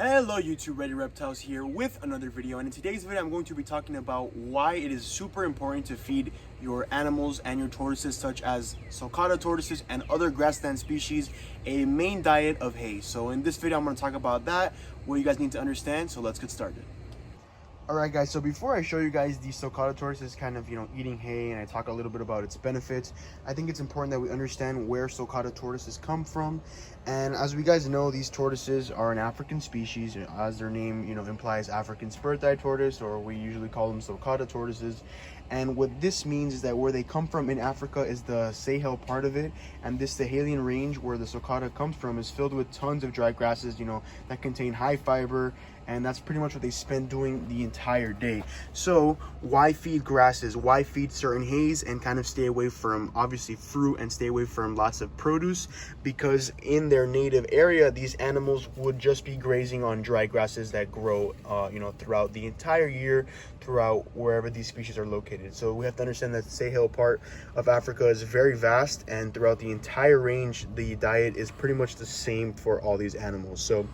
Hello YouTube, Ready Reptiles here with another video, and in today's video I'm going to be talking about why it is super important to feed your animals and your tortoises, such as Sulcata tortoises and other grassland species, a main diet of hay. So in this video I'm going to talk about that, what you guys need to understand, so let's get started. Alright guys, so before I show you guys the Sulcata tortoises kind of, eating hay, and I talk a little bit about its benefits, I think it's important that we understand where Sulcata tortoises come from. And as we guys know, these tortoises are an African species, as their name, implies, African spur-thighed tortoise, or we usually call them Sulcata tortoises. And what this means is that where they come from in Africa is the Sahel part of it, and this Sahelian range where the Sulcata comes from is filled with tons of dry grasses, that contain high fiber, and that's pretty much what they spend doing the entire day. So why feed grasses? Why feed certain hays and kind of stay away from obviously fruit and stay away from lots of produce? Because in their native area, these animals would just be grazing on dry grasses that grow throughout the entire year, throughout wherever these species are located. So we have to understand that the Sahel part of Africa is very vast, and throughout the entire range the diet is pretty much the same for all these animals. So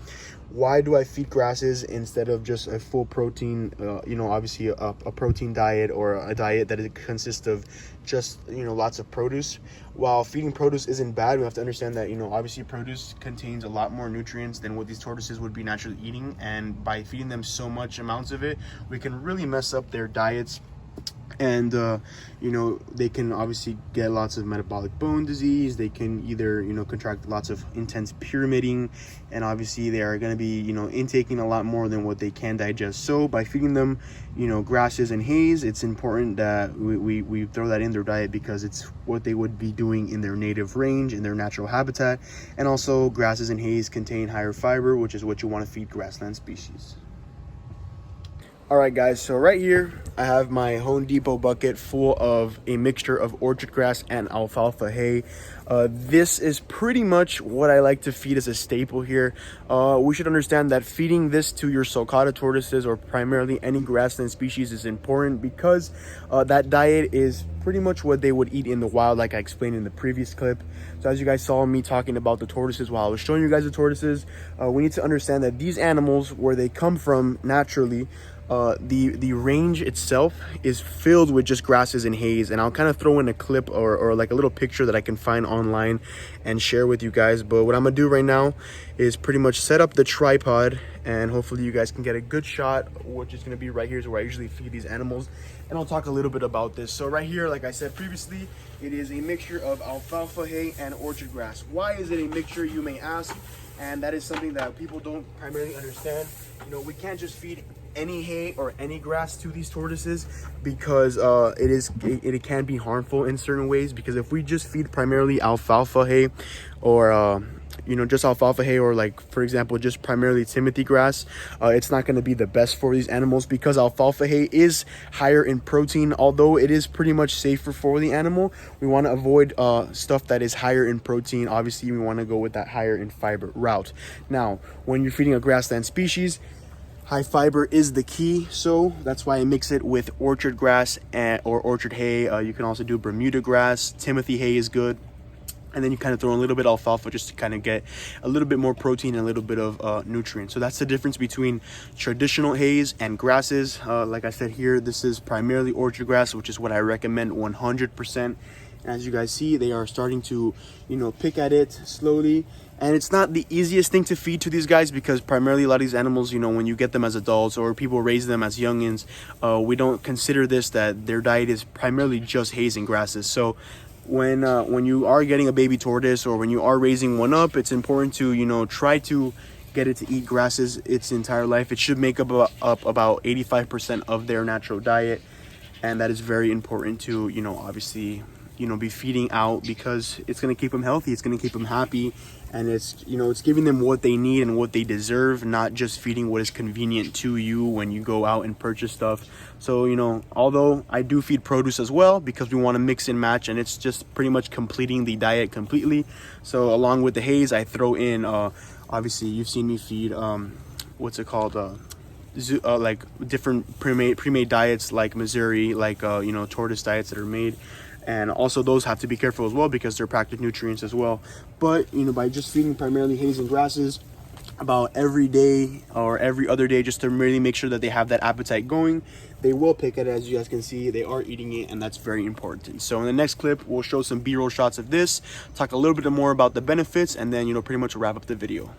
why do I feed grasses instead of just a full protein, obviously a protein diet, or a diet that consists of just, lots of produce? While feeding produce isn't bad, we have to understand that, obviously produce contains a lot more nutrients than what these tortoises would be naturally eating. And by feeding them so much amounts of it, we can really mess up their diets. And they can obviously get lots of metabolic bone disease. They can either contract lots of intense pyramiding, and obviously they are going to be intaking a lot more than what they can digest. So by feeding them grasses and hays, it's important that we throw that in their diet, because it's what they would be doing in their native range, in their natural habitat. And also grasses and hays contain higher fiber, which is what you want to feed grassland species. Alright guys, so right here I have my Home Depot bucket full of a mixture of orchard grass and alfalfa hay. This is pretty much what I like to feed as a staple here. We should understand that feeding this to your Sulcata tortoises, or primarily any grassland species, is important, because that diet is pretty much what they would eat in the wild, like I explained in the previous clip. So as you guys saw me talking about the tortoises while I was showing you guys the tortoises, we need to understand that these animals, where they come from naturally, the range itself is filled with just grasses and hays. And I'll kind of throw in a clip or like a little picture that I can find online and share with you guys. But what I'm gonna do right now is pretty much set up the tripod, and hopefully you guys can get a good shot, which is gonna be right here is where I usually feed these animals. And I'll talk a little bit about this. So right here, like I said previously, it is a mixture of alfalfa hay and orchard grass. Why is it a mixture, you may ask? And that is something that people don't primarily understand. We can't just feed any hay or any grass to these tortoises, because it can be harmful in certain ways. Because if we just feed primarily alfalfa hay, or just alfalfa hay, or like for example just primarily Timothy grass, it's not going to be the best for these animals, because alfalfa hay is higher in protein. Although it is pretty much safer for the animal, we want to avoid stuff that is higher in protein. Obviously we want to go with that higher in fiber route. Now when you're feeding a grassland species, high fiber is the key, so that's why I mix it with orchard grass or orchard hay. You can also do Bermuda grass. Timothy hay is good. And then you kind of throw in a little bit of alfalfa, just to kind of get a little bit more protein and a little bit of nutrients. So that's the difference between traditional hays and grasses. Like I said here, this is primarily orchard grass, which is what I recommend 100%. As you guys see, they are starting to, pick at it slowly. And it's not the easiest thing to feed to these guys, because primarily a lot of these animals, when you get them as adults or people raise them as youngins, we don't consider this, that their diet is primarily just hays and grasses. So when you are getting a baby tortoise, or when you are raising one up, it's important to, try to get it to eat grasses its entire life. It should make up about 85% of their natural diet. And that is very important to, obviously, be feeding out, because it's going to keep them healthy, it's going to keep them happy, and it's it's giving them what they need and what they deserve, not just feeding what is convenient to you when you go out and purchase stuff. So although I do feed produce as well, because we want to mix and match, and it's just pretty much completing the diet completely. So along with the hays, I throw in obviously you've seen me feed what's it called, like different pre-made diets, like Missouri, like tortoise diets that are made. And also those have to be careful as well, because they're packed with nutrients as well. But by just feeding primarily hays and grasses, about every day or every other day, just to really make sure that they have that appetite going. They will pick it, as you guys can see. They are eating it, and that's very important. So in the next clip, we'll show some B-roll shots of this, talk a little bit more about the benefits, and then, you know, pretty much wrap up the video.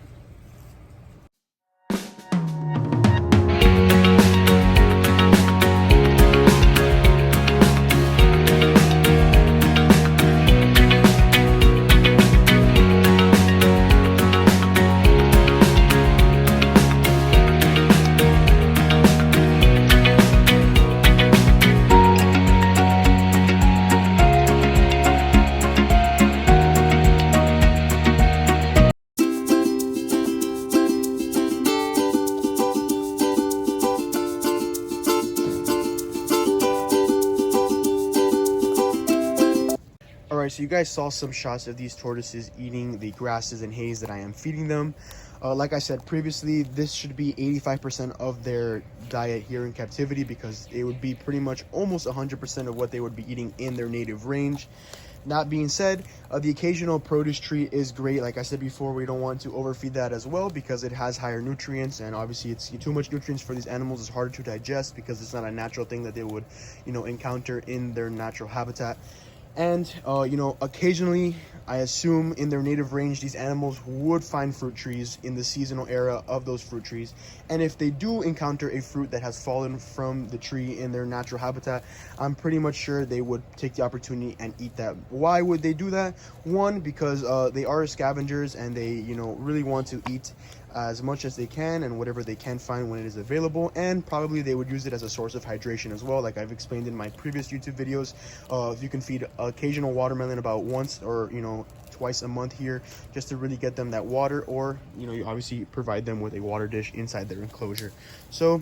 Alright, so you guys saw some shots of these tortoises eating the grasses and hays that I am feeding them. Like I said previously, this should be 85% of their diet here in captivity, because it would be pretty much almost 100% of what they would be eating in their native range. That being said, the occasional produce treat is great. Like I said before, we don't want to overfeed that as well, because it has higher nutrients, and obviously it's too much nutrients for these animals is harder to digest, because it's not a natural thing that they would, you know, encounter in their natural habitat. And you know, occasionally, I assume in their native range, these animals would find fruit trees in the seasonal era of those fruit trees. And if they do encounter a fruit that has fallen from the tree in their natural habitat, I'm pretty much sure they would take the opportunity and eat that. Why would they do that? One, because they are scavengers, and they, you know, really want to eat as much as they can and whatever they can find when it is available. And probably they would use it as a source of hydration as well, like I've explained in my previous YouTube videos. If you can feed occasional watermelon about once or, you know, twice a month here, just to really get them that water, or, you know, you obviously provide them with a water dish inside their enclosure. So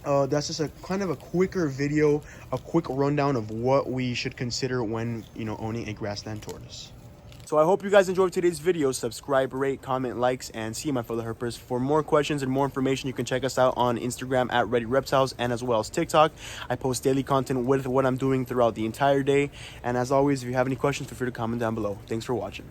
that's just a kind of a quicker video, a quick rundown of what we should consider when, you know, owning a grassland tortoise. So I hope you guys enjoyed today's video. Subscribe, rate, comment, likes, and see my fellow herpers. For more questions and more information, you can check us out on Instagram at Ready Reptiles, and as well as TikTok. I post daily content with what I'm doing throughout the entire day. And as always, if you have any questions, feel free to comment down below. Thanks for watching.